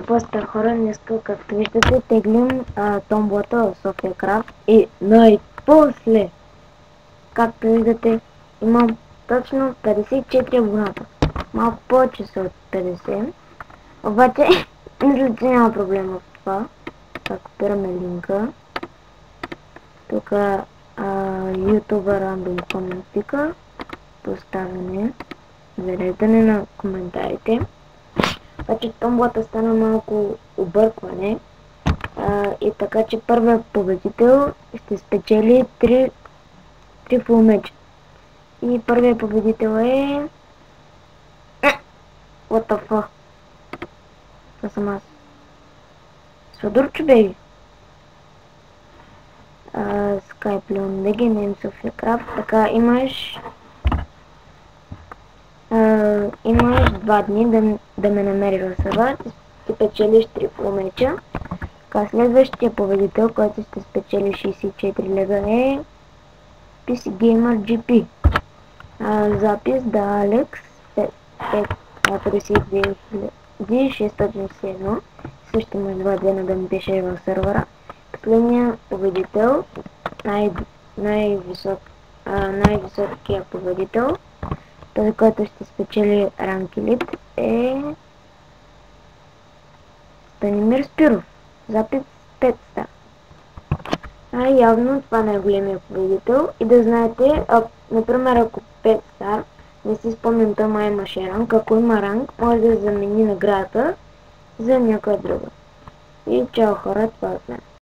Поста хора, днеска, както виждате, теглим томболата в София Крафт и най-после, както виждате, имам точно 54 абоната. Малко повече са от 50, обаче мисля, че няма проблем в това. Така, копираме линка. Тук YouTube Random Comment Picker, поставяне, зареждане на коментарите. Обаче томболата стана малко объркване и така, че първият победител ще спечели 3 фул меча. И първият победител е... What the fuck? Това съм аз. Сладурчо, беби! Skype-Leon BG, Name Sofia Craft. Така, имаш 2 дни да ме намериш в сервер. Ще печелиш 3 фул меча. Така, следващия победител, който ще спечели 64 лева е PC Gamer GP. Запис да Alex 532 също му извадя да ми пише в сервера. Последният победител, най-високия победител, този, който ще спечели ранг елит, е Станимир Спиров. Запис 5 стар. Явно това не е големия победител. И да знаете, например, ако 5 стар, не си спомням, той май имаше ранг, ако има ранг, може да замени наградата за някоя друга. И чао хора, това е от мен.